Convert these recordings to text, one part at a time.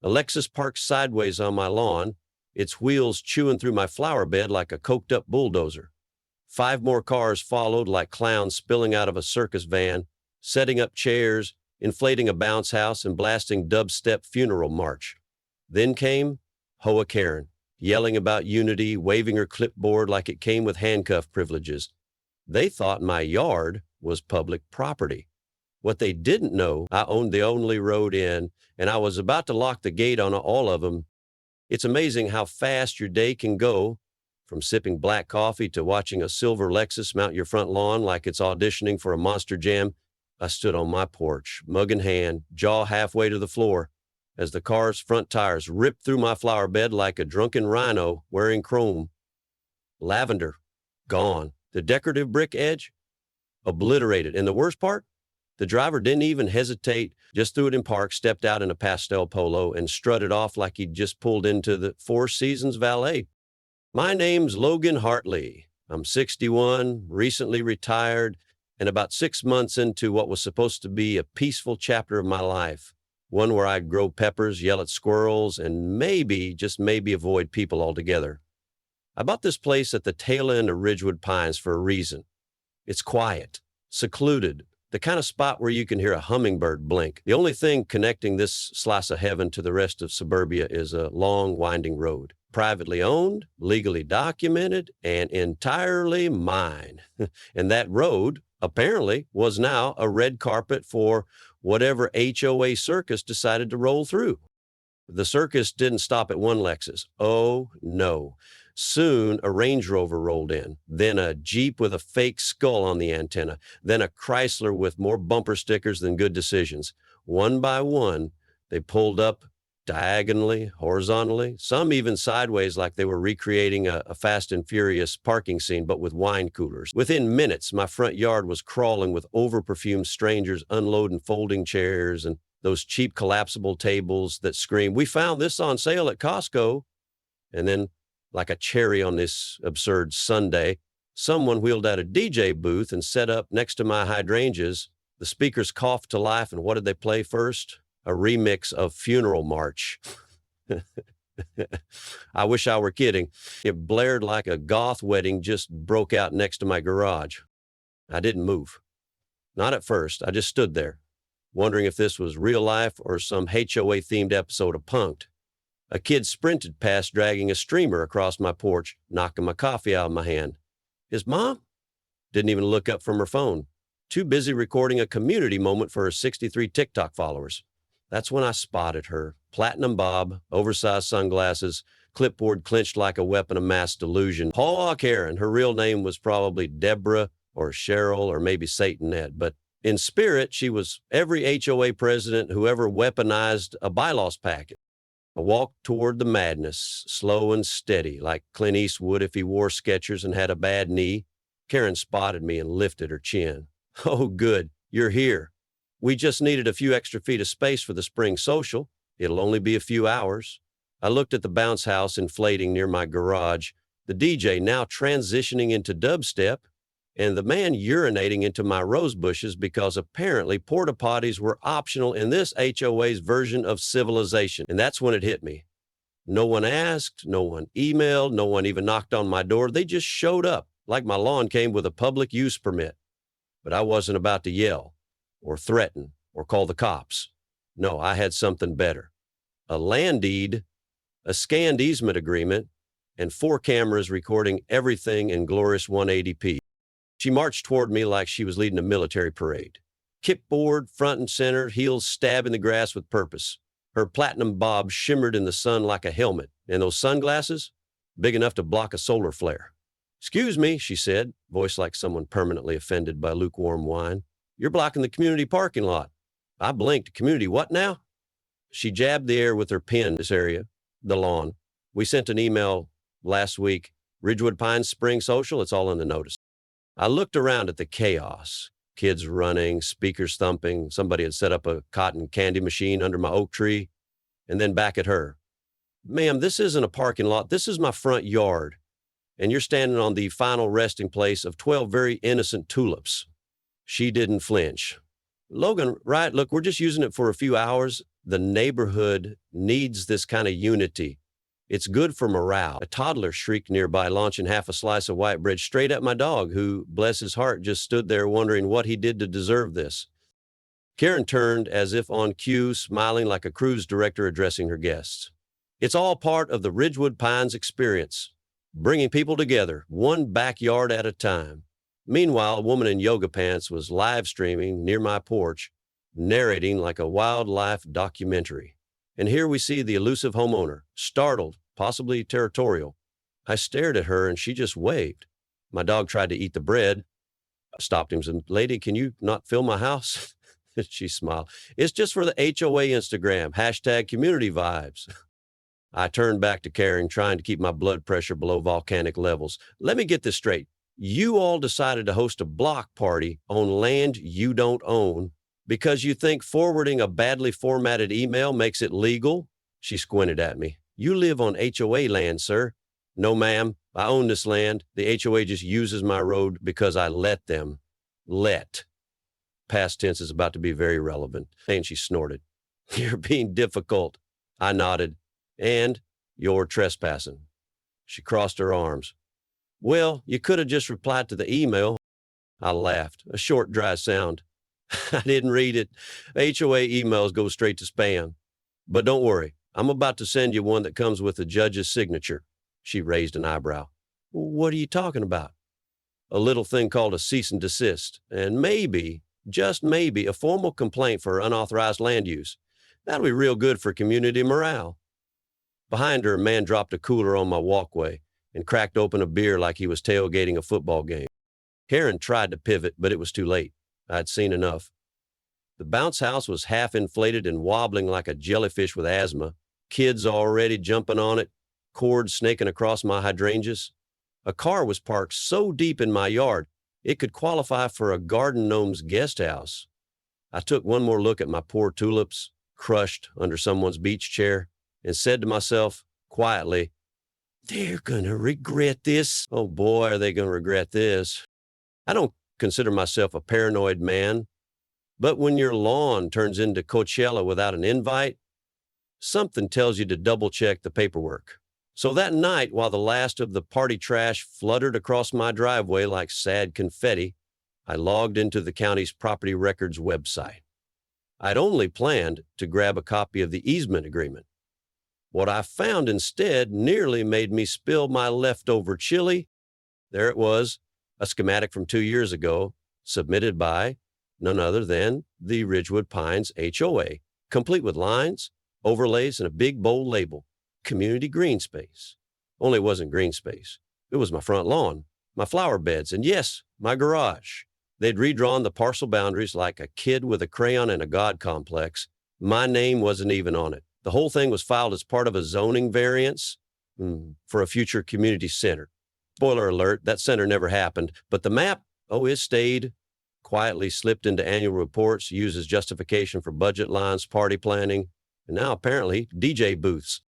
A Lexus parked sideways on my lawn, its wheels chewing through my flower bed like a coked-up bulldozer. 5 more cars followed like clowns spilling out of a circus van, setting up chairs, inflating a bounce house, and blasting dubstep funeral march. Then came HOA Karen, yelling about unity, waving her clipboard like it came with handcuff privileges. They thought my yard was public property. What they didn't know, I owned the only road in, and I was about to lock the gate on all of them. It's amazing how fast your day can go, from sipping black coffee to watching a silver Lexus mount your front lawn like it's auditioning for a monster jam. I stood on my porch, mug in hand, jaw halfway to the floor, as the car's front tires ripped through my flower bed like a drunken rhino wearing chrome. Lavender, gone. The decorative brick edge, obliterated. And the worst part? The driver didn't even hesitate, just threw it in park, stepped out in a pastel polo, and strutted off like he'd just pulled into the Four Seasons valet. My name's Logan Hartley. I'm 61, recently retired, and about 6 months into what was supposed to be a peaceful chapter of my life, one where I'd grow peppers, yell at squirrels, and maybe, just maybe, avoid people altogether. I bought this place at the tail end of Ridgewood Pines for a reason. It's quiet, secluded, the kind of spot where you can hear a hummingbird blink. The only thing connecting this slice of heaven to the rest of suburbia is a long, winding road. Privately owned, legally documented, and entirely mine. And that road, apparently, was now a red carpet for whatever HOA circus decided to roll through. The circus didn't stop at one Lexus. Oh, no. Soon, a Range Rover rolled in, then a Jeep with a fake skull on the antenna, then a Chrysler with more bumper stickers than good decisions. One by one, they pulled up diagonally, horizontally, some even sideways like they were recreating a Fast and Furious parking scene, but with wine coolers. Within minutes, my front yard was crawling with over-perfumed strangers unloading folding chairs and those cheap collapsible tables that scream, "We found this on sale at Costco." And then, like a cherry on this absurd Sunday, someone wheeled out a DJ booth and set up next to my hydrangeas. The speakers coughed to life, and what did they play first? A remix of Funeral March. I wish I were kidding. It blared like a goth wedding just broke out next to my garage. I didn't move. Not at first. I just stood there, wondering if this was real life or some HOA-themed episode of Punk'd. A kid sprinted past dragging a streamer across my porch, knocking my coffee out of my hand. His mom? Didn't even look up from her phone. Too busy recording a community moment for her 63 TikTok followers. That's when I spotted her. Platinum bob, oversized sunglasses, clipboard clenched like a weapon of mass delusion. HOA Karen. Her real name was probably Deborah or Cheryl or maybe Satanette, but in spirit, she was every HOA president who ever weaponized a bylaws packet. I walked toward the madness, slow and steady, like Clint Eastwood if he wore Skechers and had a bad knee. Karen spotted me and lifted her chin. "Oh, good, you're here. We just needed a few extra feet of space for the spring social. It'll only be a few hours." I looked at the bounce house inflating near my garage, the DJ now transitioning into dubstep, and the man urinating into my rose bushes because apparently porta potties were optional in this HOA's version of civilization. And that's when it hit me. No one asked, no one emailed, no one even knocked on my door. They just showed up, like my lawn came with a public use permit. But I wasn't about to yell or threaten or call the cops. No, I had something better. A land deed, a scanned easement agreement, and 4 cameras recording everything in glorious 180p. She marched toward me like she was leading a military parade. Kickboard, front and center, heels stabbing the grass with purpose. Her platinum bob shimmered in the sun like a helmet, and those sunglasses, big enough to block a solar flare. "Excuse me," she said, voice like someone permanently offended by lukewarm wine. "You're blocking the community parking lot." I blinked. "Community what now?" She jabbed the air with her pen. "This area, the lawn. We sent an email last week. Ridgewood Pines Spring Social, it's all in the notice." I looked around at the chaos. Kids running, speakers thumping. Somebody had set up a cotton candy machine under my oak tree. And then back at her. "Ma'am, this isn't a parking lot. This is my front yard. And you're standing on the final resting place of 12 very innocent tulips." She didn't flinch. "Logan, right, look, we're just using it for a few hours. The neighborhood needs this kind of unity. It's good for morale. A toddler shrieked nearby, launching half a slice of white bread straight at my dog, who, bless his heart, just stood there wondering what he did to deserve this. Karen turned as if on cue, smiling like a cruise director addressing her guests. It's all part of the Ridgewood Pines experience, bringing people together, one backyard at a time. Meanwhile, a woman in yoga pants was live streaming near my porch, narrating like a wildlife documentary. And here we see the elusive homeowner, startled, possibly territorial. I stared at her and she just waved. My dog tried to eat the bread. I stopped him and said, "Lady, can you not film my house?" She smiled. "It's just for the HOA Instagram, hashtag community vibes." I turned back to Karen, trying to keep my blood pressure below volcanic levels. "Let me get this straight. You all decided to host a block party on land you don't own because you think forwarding a badly formatted email makes it legal?" She squinted at me. "You live on HOA land, sir." "No, ma'am. I own this land. The HOA just uses my road because I let them." Let. Past tense is about to be very relevant. And she snorted. "You're being difficult." I nodded. "And you're trespassing." She crossed her arms. "Well, you could have just replied to the email." I laughed, a short, dry sound. "I didn't read it. HOA emails go straight to spam. But don't worry, I'm about to send you one that comes with the judge's signature." She raised an eyebrow. "What are you talking about?" "A little thing called a cease and desist, and maybe, just maybe, a formal complaint for unauthorized land use. That'll be real good for community morale." Behind her, a man dropped a cooler on my walkway and cracked open a beer like he was tailgating a football game. Karen tried to pivot, but it was too late. I'd seen enough. The bounce house was half inflated and wobbling like a jellyfish with asthma, kids already jumping on it, cords snaking across my hydrangeas. A car was parked so deep in my yard, it could qualify for a garden gnome's guest house. I took one more look at my poor tulips, crushed under someone's beach chair, and said to myself, quietly, "They're gonna regret this. Oh boy, are they gonna regret this." I don't consider myself a paranoid man, but when your lawn turns into Coachella without an invite, something tells you to double-check the paperwork. So that night, while the last of the party trash fluttered across my driveway like sad confetti, I logged into the county's property records website. I'd only planned to grab a copy of the easement agreement. What I found instead nearly made me spill my leftover chili. There it was, a schematic from 2 years ago, submitted by none other than the Ridgewood Pines HOA, complete with lines, overlays, and a big bold label, Community Green Space. Only it wasn't green space. It was my front lawn, my flower beds, and yes, my garage. They'd redrawn the parcel boundaries like a kid with a crayon and a God complex. My name wasn't even on it. The whole thing was filed as part of a zoning variance for a future community center. Spoiler alert, that center never happened, but the map, it stayed, quietly slipped into annual reports, used as justification for budget lines, party planning, and now apparently DJ booths.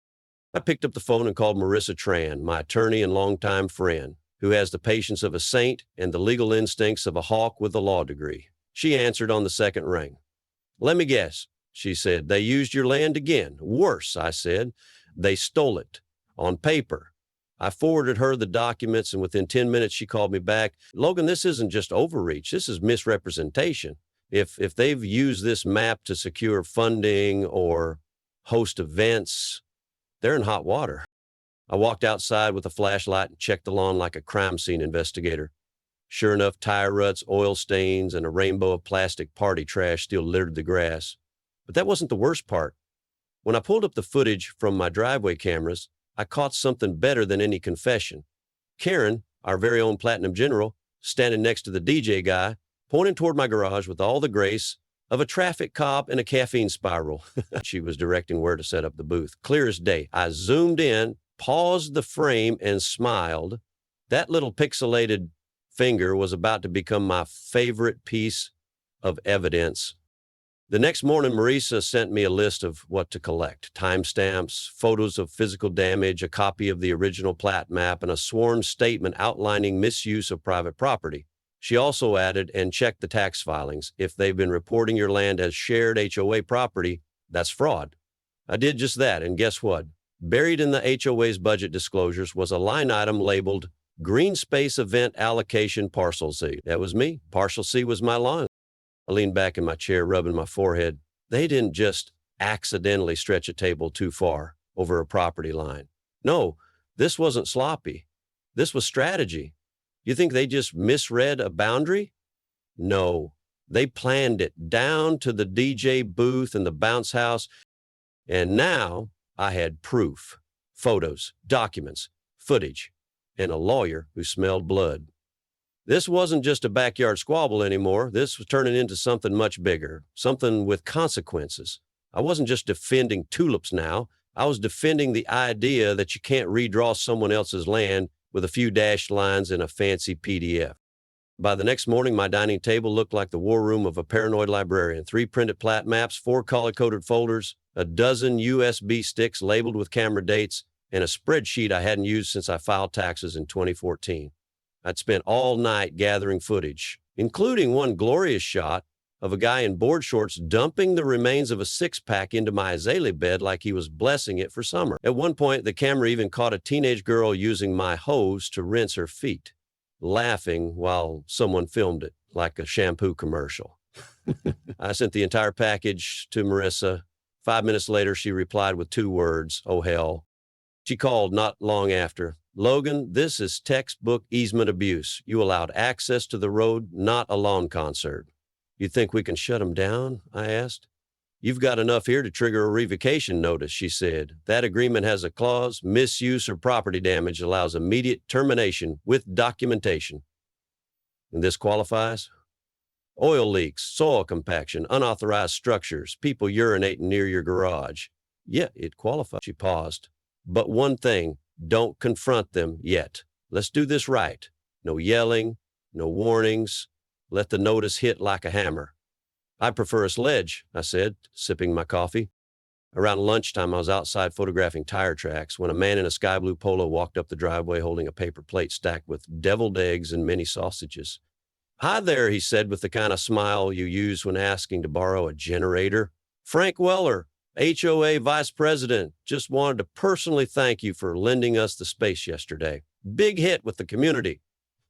I picked up the phone and called Marissa Tran, my attorney and longtime friend, who has the patience of a saint and the legal instincts of a hawk with a law degree. She answered on the second ring. "Let me guess," she said. "They used your land again." "Worse," I said. "They stole it. On paper." I forwarded her the documents, and within 10 minutes, she called me back. "Logan, this isn't just overreach. This is misrepresentation. If they've used this map to secure funding or host events, they're in hot water." I walked outside with a flashlight and checked the lawn like a crime scene investigator. Sure enough, tire ruts, oil stains, and a rainbow of plastic party trash still littered the grass. But that wasn't the worst part. When I pulled up the footage from my driveway cameras, I caught something better than any confession. Karen, our very own Platinum General, standing next to the DJ guy, pointing toward my garage with all the grace of a traffic cop in a caffeine spiral. She was directing where to set up the booth. Clear as day. I zoomed in, paused the frame, and smiled. That little pixelated finger was about to become my favorite piece of evidence. The next morning, Marisa sent me a list of what to collect: timestamps, photos of physical damage, a copy of the original plat map, and a sworn statement outlining misuse of private property. She also added, "And check the tax filings. If they've been reporting your land as shared HOA property, That's fraud. I did just that, and guess what? Buried in the HOA's budget disclosures was a line item labeled Green Space Event Allocation Parcel C. That was me. Partial C was my line. I leaned back in my chair, rubbing my forehead. They didn't just accidentally stretch a table too far over a property line. No, this wasn't sloppy. This was strategy. You think they just misread a boundary? No, they planned it down to the DJ booth and the bounce house. And now I had proof, photos, documents, footage, and a lawyer who smelled blood. This wasn't just a backyard squabble anymore. This was turning into something much bigger, something with consequences. I wasn't just defending tulips now. I was defending the idea that you can't redraw someone else's land with a few dashed lines in a fancy PDF. By the next morning, my dining table looked like the war room of a paranoid librarian. 3 printed plat maps, 4 color-coded folders, a dozen USB sticks labeled with camera dates, and a spreadsheet I hadn't used since I filed taxes in 2014. I'd spent all night gathering footage, including one glorious shot of a guy in board shorts dumping the remains of a 6-pack into my azalea bed like he was blessing it for summer. At one point, the camera even caught a teenage girl using my hose to rinse her feet, laughing while someone filmed it like a shampoo commercial. I sent the entire package to Marissa. 5 minutes later, she replied with 2 words, "Oh, hell." She called not long after. "Logan, this is textbook easement abuse. You allowed access to the road, not a lawn concert." "You think we can shut them down?" I asked. "You've got enough here to trigger a revocation notice," she said. "That agreement has a clause, misuse or property damage allows immediate termination with documentation." "And this qualifies?" "Oil leaks, soil compaction, unauthorized structures, people urinating near your garage." "Yeah, it qualifies." She paused. "But one thing, don't confront them yet. Let's do this right. No yelling, no warnings. Let the notice hit like a hammer." "I prefer a sledge," I said, sipping my coffee. Around lunchtime, I was outside photographing tire tracks when a man in a sky blue polo walked up the driveway holding a paper plate stacked with deviled eggs and mini sausages. "Hi there," he said with the kind of smile you use when asking to borrow a generator. "Frank Weller, HOA Vice President, just wanted to personally thank you for lending us the space yesterday. Big hit with the community."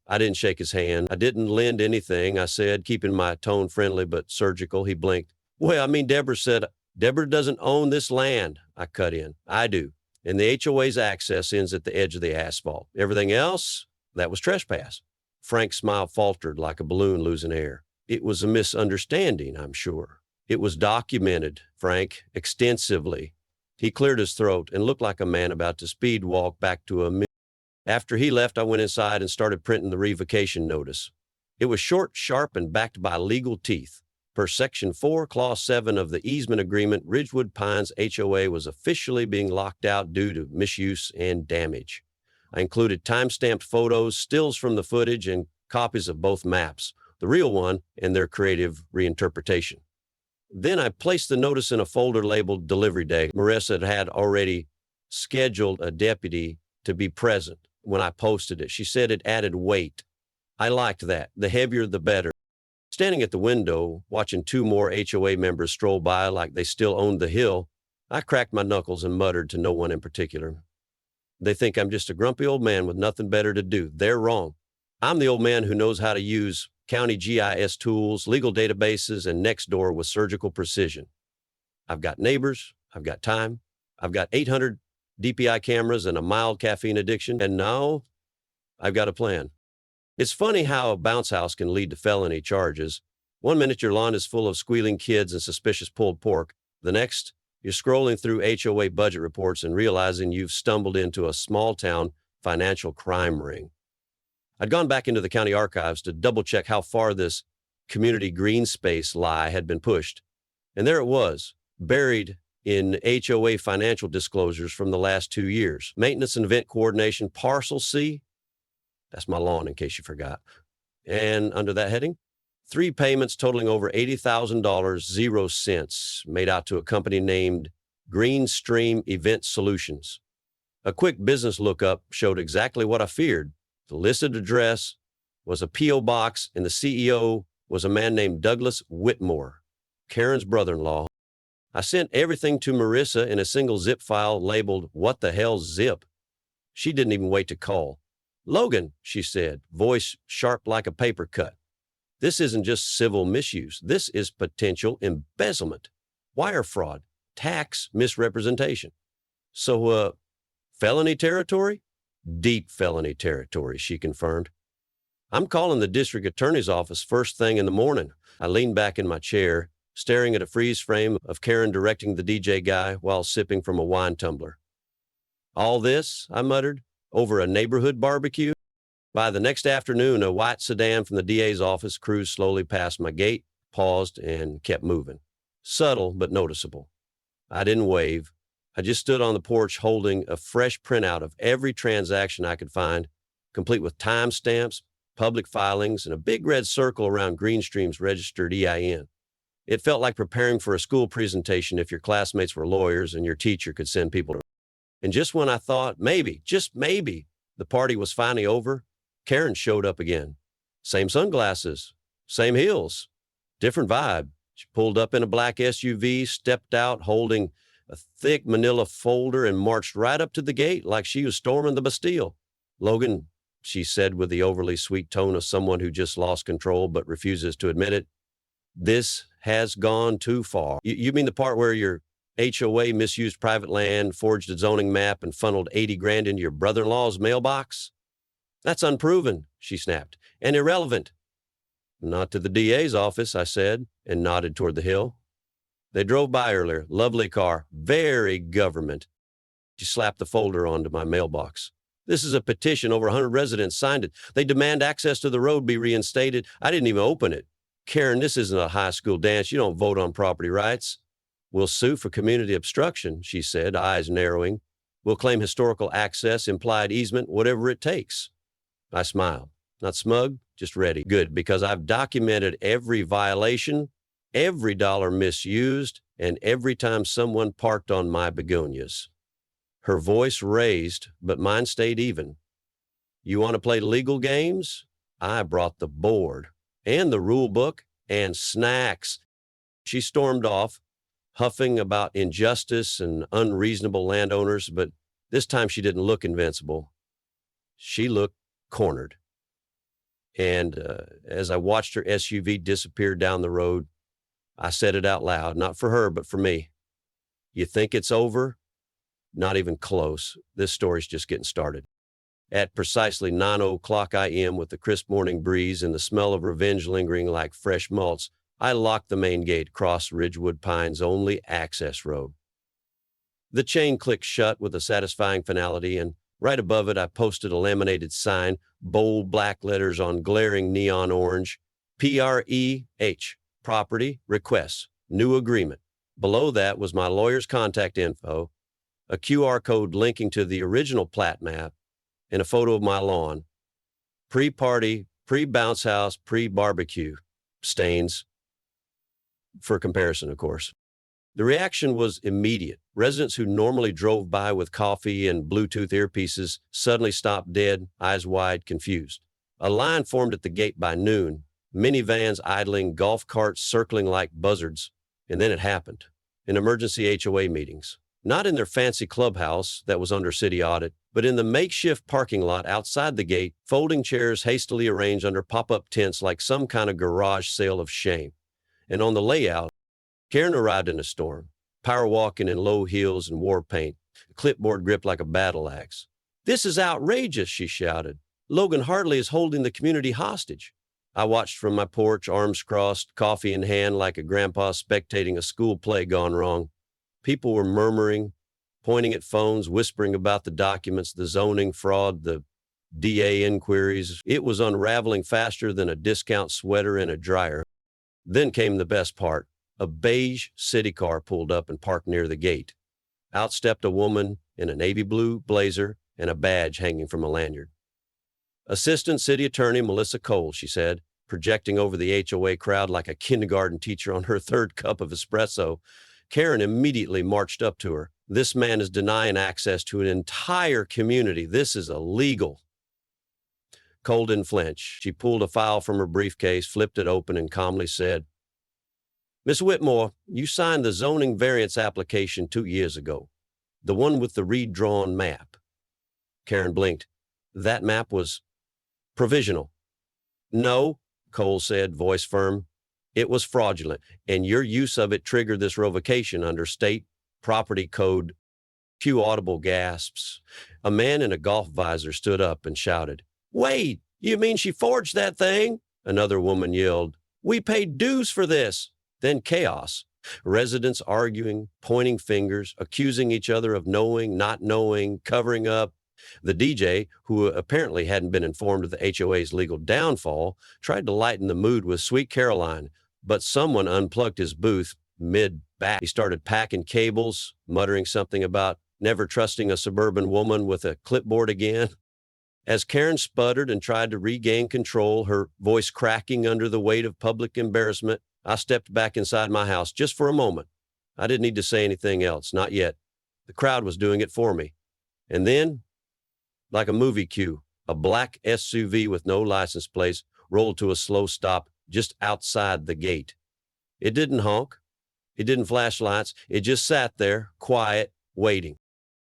I didn't shake his hand. "I didn't lend anything," I said, keeping my tone friendly but surgical. He blinked. "Well, I mean, Deborah said." "Deborah doesn't own this land," I cut in. "I do. And the HOA's access ends at the edge of the asphalt. Everything else, that was trespass." Frank's smile faltered like a balloon losing air. "It was a misunderstanding, I'm sure. It was documented, Frank, extensively." He cleared his throat and looked like a man about to speed walk back to a. After he left, I went inside and started printing the revocation notice. It was short, sharp, and backed by legal teeth. Per Section 4, Clause 7 of the easement agreement, Ridgewood Pines HOA was officially being locked out due to misuse and damage. I included time-stamped photos, stills from the footage, and copies of both maps, the real one and their creative reinterpretation. Then I placed the notice in a folder labeled Delivery Day. Marissa had already scheduled a deputy to be present when I posted it. She said it added weight. I liked that. The heavier, the better. Standing at the window, watching 2 more HOA members stroll by like they still owned the hill, I cracked my knuckles and muttered to no one in particular. "They think I'm just a grumpy old man with nothing better to do. They're wrong. I'm the old man who knows how to use county GIS tools, legal databases, and Nextdoor with surgical precision. I've got neighbors. I've got time. I've got 800 DPI cameras and a mild caffeine addiction. And now I've got a plan." It's funny how a bounce house can lead to felony charges. One minute your lawn is full of squealing kids and suspicious pulled pork. The next, you're scrolling through HOA budget reports and realizing you've stumbled into a small-town financial crime ring. I'd gone back into the county archives to double-check how far this community green space lie had been pushed. And there it was, buried in HOA financial disclosures from the last 2 years. Maintenance and event coordination, Parcel C. That's my lawn, in case you forgot. And under that heading, 3 payments totaling over $80,000, 0 cents, made out to a company named Green Stream Event Solutions. A quick business lookup showed exactly what I feared. The listed address was a P.O. box, and the CEO was a man named Douglas Whitmore, Karen's brother-in-law. I sent everything to Marissa in a single zip file labeled, "What the hell's zip?" She didn't even wait to call. "Logan," she said, voice sharp like a paper cut. "This isn't just civil misuse. This is potential embezzlement, wire fraud, tax misrepresentation." So, felony territory?" "Deep felony territory," she confirmed. "I'm calling the district attorney's office first thing in the morning." I leaned back in my chair, staring at a freeze frame of Karen directing the DJ guy while sipping from a wine tumbler. "All this," I muttered, "over a neighborhood barbecue?" By the next afternoon, a white sedan from the DA's office cruised slowly past my gate, paused, and kept moving. Subtle but noticeable. I didn't wave. I just stood on the porch holding a fresh printout of every transaction I could find, complete with timestamps, public filings, and a big red circle around Greenstream's registered EIN. It felt like preparing for a school presentation if your classmates were lawyers and your teacher could send people to. And just when I thought, maybe, just maybe, the party was finally over, Karen showed up again. Same sunglasses, same heels, different vibe. She pulled up in a black SUV, stepped out holding a thick manila folder, and marched right up to the gate like she was storming the Bastille. "Logan," she said with the overly sweet tone of someone who just lost control but refuses to admit it, "this has gone too far." You mean the part where your HOA misused private land, forged a zoning map, and funneled 80 grand into your brother-in-law's mailbox? "That's unproven," she snapped, "and irrelevant." "Not to the DA's office," I said, and nodded toward the hill. "They drove by earlier. Lovely car. Very government." She slapped the folder onto my mailbox. "This is a petition. Over 100 residents signed it. They demand access to the road be reinstated." I didn't even open it. "Karen, this isn't a high school dance. You don't vote on property rights." "We'll sue for community obstruction," she said, eyes narrowing. "We'll claim historical access, implied easement, whatever it takes." I smiled. Not smug, just ready. Good, because I've documented every violation, every dollar misused, and every time someone parked on my begonias. Her voice raised, but mine stayed even. "You want to play legal games? I brought the board, and the rule book, and snacks." She stormed off, huffing about injustice and unreasonable landowners, but this time she didn't look invincible. She looked cornered. And as I watched her SUV disappear down the road, I said it out loud, not for her, but for me. "You think it's over? Not even close. This story's just getting started." At precisely 9:00 a.m., with the crisp morning breeze and the smell of revenge lingering like fresh malts, I locked the main gate across Ridgewood Pine's only access road. The chain clicked shut with a satisfying finality, and right above it I posted a laminated sign, bold black letters on glaring neon orange, PREH, Property Requests, New Agreement. Below that was my lawyer's contact info, a QR code linking to the original plat map, and a photo of my lawn. Pre-party, pre-bounce house, pre-barbecue stains, for comparison, of course. The reaction was immediate. Residents who normally drove by with coffee and Bluetooth earpieces suddenly stopped dead, eyes wide, confused. A line formed at the gate by noon, minivans idling, golf carts circling like buzzards. And then it happened. In emergency HOA meetings. Not in their fancy clubhouse that was under city audit, but in the makeshift parking lot outside the gate, folding chairs hastily arranged under pop-up tents like some kind of garage sale of shame. And on the layout, Karen arrived in a storm, power walking in low heels and war paint, a clipboard gripped like a battle axe. "This is outrageous," she shouted. "Logan Hartley is holding the community hostage." I watched from my porch, arms crossed, coffee in hand, like a grandpa spectating a school play gone wrong. People were murmuring, pointing at phones, whispering about the documents, the zoning fraud, the DA inquiries. It was unraveling faster than a discount sweater in a dryer. Then came the best part. A beige city car pulled up and parked near the gate. Out stepped a woman in a navy blue blazer and a badge hanging from a lanyard. "Assistant City Attorney Melissa Cole," she said, projecting over the HOA crowd like a kindergarten teacher on her third cup of espresso. Karen immediately marched up to her. "This man is denying access to an entire community. This is illegal." Cole didn't flinch. She pulled a file from her briefcase, flipped it open, and calmly said, Miss Whitmore, you signed the zoning variance application 2 years ago, the one with the redrawn map. Karen blinked. That map was provisional. No, Cole said, voice firm. It was fraudulent, and your use of it triggered this revocation under state property code. Few audible gasps. A man in a golf visor stood up and shouted, "Wait, you mean she forged that thing?" Another woman yelled, "We paid dues for this." Then chaos. Residents arguing, pointing fingers, accusing each other of knowing, not knowing, covering up. The DJ, who apparently hadn't been informed of the HOA's legal downfall, tried to lighten the mood with Sweet Caroline, but someone unplugged his booth mid-back. He started packing cables, muttering something about never trusting a suburban woman with a clipboard again. As Karen sputtered and tried to regain control, her voice cracking under the weight of public embarrassment, I stepped back inside my house just for a moment. I didn't need to say anything else, not yet. The crowd was doing it for me. And then, like a movie cue, a black SUV with no license plates rolled to a slow stop just outside the gate. It didn't honk. It didn't flash lights. It just sat there, quiet, waiting.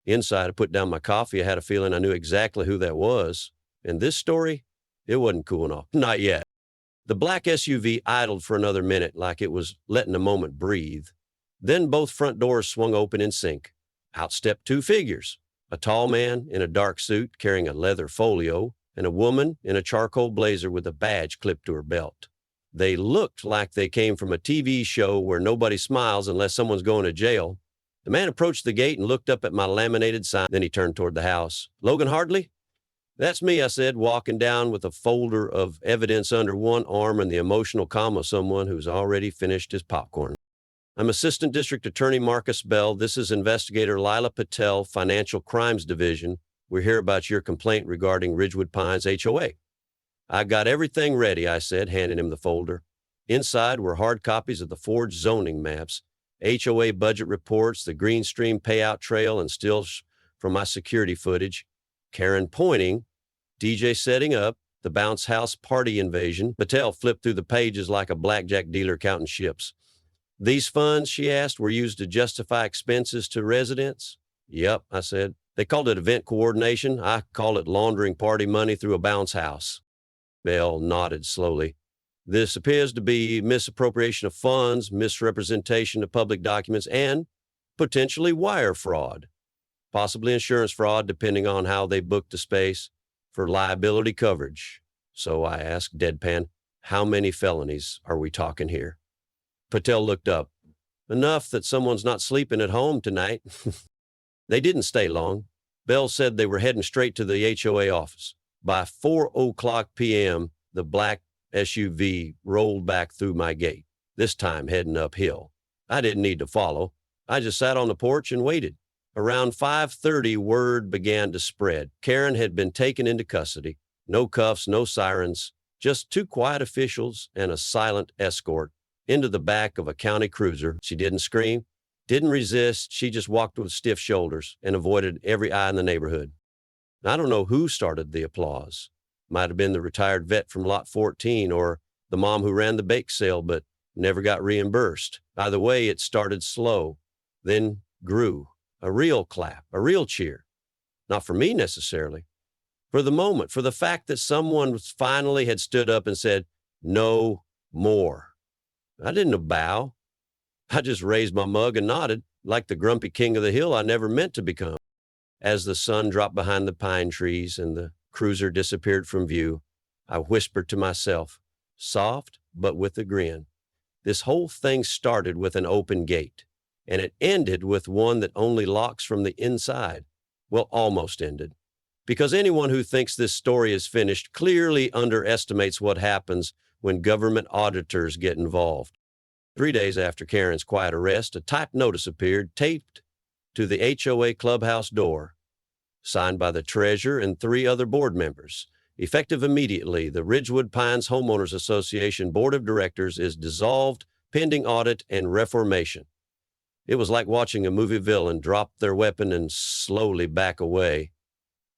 Inside, I put down my coffee. I had a feeling I knew exactly who that was. And this story, it wasn't cooling off. Not yet. The black SUV idled for another minute like it was letting a moment breathe. Then both front doors swung open in sync. Out stepped two figures, a tall man in a dark suit carrying a leather folio and a woman in a charcoal blazer with a badge clipped to her belt. They looked like they came from a TV show where nobody smiles unless someone's going to jail. The man approached the gate and looked up at my laminated sign. Then he turned toward the house. "Logan Hartley?" "That's me," I said, walking down with a folder of evidence under one arm and the emotional calm of someone who's already finished his popcorn. "I'm Assistant District Attorney Marcus Bell. This is Investigator Lila Patel, Financial Crimes Division. We're here about your complaint regarding Ridgewood Pines HOA. "I got everything ready," I said, handing him the folder. Inside were hard copies of the forged zoning maps, HOA budget reports, the Green Stream payout trail, and stills from my security footage. Karen pointing, DJ setting up, the bounce house party invasion. Patel flipped through the pages like a blackjack dealer counting chips. "These funds," she asked, "were used to justify expenses to residents?" "Yep," I said. "They called it event coordination. I call it laundering party money through a bounce house." Bell nodded slowly. "This appears to be misappropriation of funds, misrepresentation of public documents, and potentially wire fraud. Possibly insurance fraud, depending on how they booked the space for liability coverage." So I asked, deadpan, "How many felonies are we talking here?" Patel looked up. "Enough that someone's not sleeping at home tonight." They didn't stay long. Bell said they were heading straight to the HOA office. By 4:00 p.m., the black SUV rolled back through my gate, this time heading uphill. I didn't need to follow. I just sat on the porch and waited. Around 5:30, word began to spread. Karen had been taken into custody. No cuffs, no sirens, just two quiet officials and a silent escort into the back of a county cruiser. She didn't scream, didn't resist. She just walked with stiff shoulders and avoided every eye in the neighborhood. I don't know who started the applause. Might have been the retired vet from Lot 14 or the mom who ran the bake sale but never got reimbursed. Either way, it started slow, then grew. A real clap, a real cheer. Not for me necessarily. For the moment, for the fact that someone finally had stood up and said, "No more." I didn't bow. I just raised my mug and nodded, like the grumpy king of the hill I never meant to become. As the sun dropped behind the pine trees and the cruiser disappeared from view, I whispered to myself, soft but with a grin, this whole thing started with an open gate, and it ended with one that only locks from the inside. Well, almost ended. Because anyone who thinks this story is finished clearly underestimates what happens when government auditors get involved. 3 days after Karen's quiet arrest, a typed notice appeared, taped to the HOA clubhouse door, signed by the treasurer and 3 other board members. Effective immediately, the Ridgewood Pines Homeowners Association Board of Directors is dissolved pending audit and reformation. It was like watching a movie villain drop their weapon and slowly back away.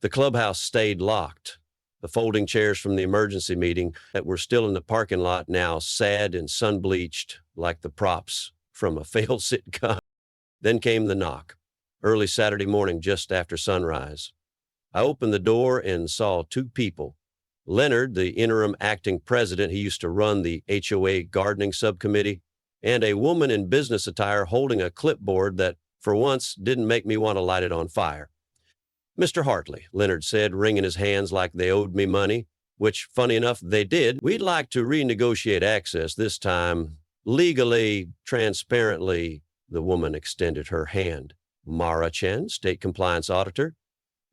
The clubhouse stayed locked. The folding chairs from the emergency meeting that were still in the parking lot now sad and sun-bleached like the props from a failed sitcom. Then came the knock, early Saturday morning just after sunrise. I opened the door and saw two people. Leonard, the interim acting president, he used to run the HOA gardening subcommittee, and a woman in business attire holding a clipboard that, for once, didn't make me want to light it on fire. "Mr. Hartley," Leonard said, wringing his hands like they owed me money, which, funny enough, they did. "We'd like to renegotiate access this time, legally, transparently." The woman extended her hand. "Mara Chen, State Compliance Auditor.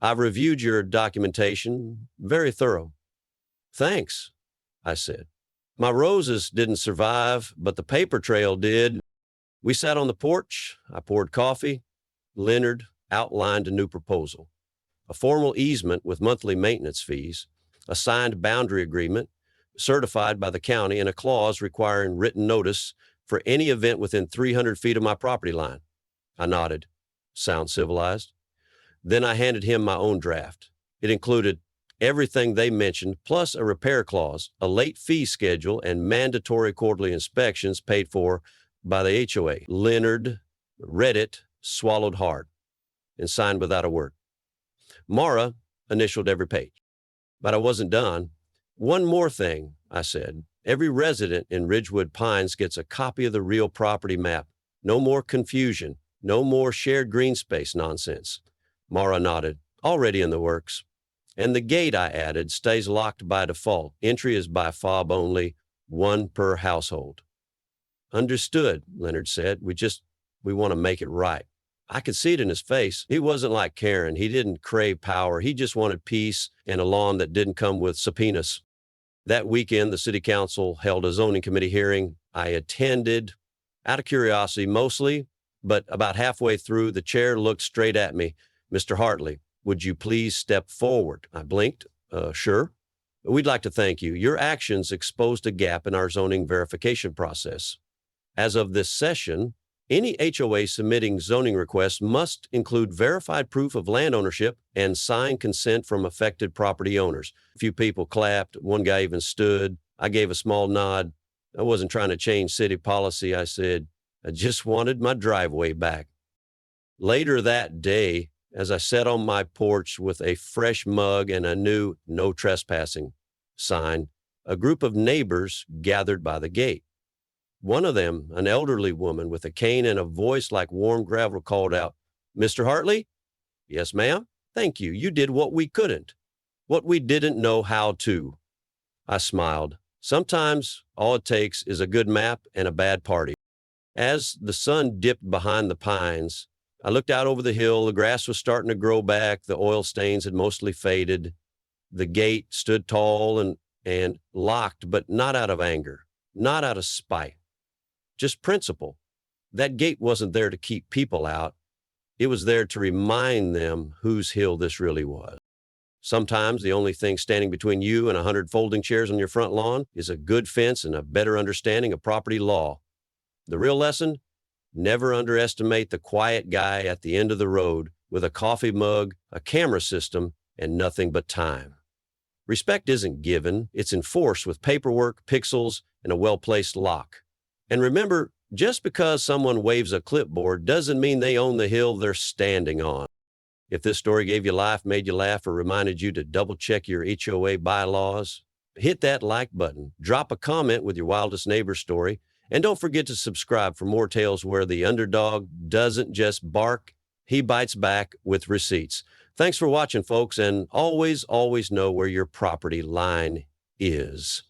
I've reviewed your documentation. Very thorough." "Thanks," I said. "My roses didn't survive, but the paper trail did." We sat on the porch. I poured coffee. Leonard outlined a new proposal: a formal easement with monthly maintenance fees, a signed boundary agreement certified by the county, and a clause requiring written notice for any event within 300 feet of my property line. I nodded. Sounds civilized. Then I handed him my own draft. It included everything they mentioned, plus a repair clause, a late fee schedule, and mandatory quarterly inspections paid for by the HOA. Leonard read it, swallowed hard, and signed without a word. Mara initialed every page. But I wasn't done. "One more thing," I said. "Every resident in Ridgewood Pines gets a copy of the real property map. No more confusion. No more shared green space nonsense." Mara nodded. "Already in the works." "And the gate," I added, "stays locked by default. Entry is by fob only, one per household." "Understood," Leonard said. We want to make it right." I could see it in his face. He wasn't like Karen. He didn't crave power. He just wanted peace and a lawn that didn't come with subpoenas. That weekend, the city council held a zoning committee hearing. I attended out of curiosity mostly, but about halfway through, the chair looked straight at me. "Mr. Hartley, would you please step forward?" I blinked. Sure. "We'd like to thank you. Your actions exposed a gap in our zoning verification process. As of this session, any HOA submitting zoning requests must include verified proof of land ownership and signed consent from affected property owners." A few people clapped. One guy even stood. I gave a small nod. "I wasn't trying to change city policy," I said. "I just wanted my driveway back." Later that day, as I sat on my porch with a fresh mug and a new "No Trespassing" sign, a group of neighbors gathered by the gate. One of them, an elderly woman with a cane and a voice like warm gravel, called out, "Mr. Hartley?" "Yes, ma'am." "Thank you. You did what we couldn't, what we didn't know how to." I smiled. Sometimes all it takes is a good map and a bad party. As the sun dipped behind the pines, I looked out over the hill. The grass was starting to grow back. The oil stains had mostly faded. The gate stood tall and locked, but not out of anger, not out of spite. Just principle. That gate wasn't there to keep people out. It was there to remind them whose hill this really was. Sometimes the only thing standing between you and 100 folding chairs on your front lawn is a good fence and a better understanding of property law. The real lesson? Never underestimate the quiet guy at the end of the road with a coffee mug, a camera system, and nothing but time. Respect isn't given. It's enforced with paperwork, pixels, and a well-placed lock. And remember, just because someone waves a clipboard doesn't mean they own the hill they're standing on. If this story gave you life, made you laugh, or reminded you to double-check your HOA bylaws, hit that like button, drop a comment with your wildest neighbor story, and don't forget to subscribe for more tales where the underdog doesn't just bark, he bites back with receipts. Thanks for watching, folks, and always, always know where your property line is.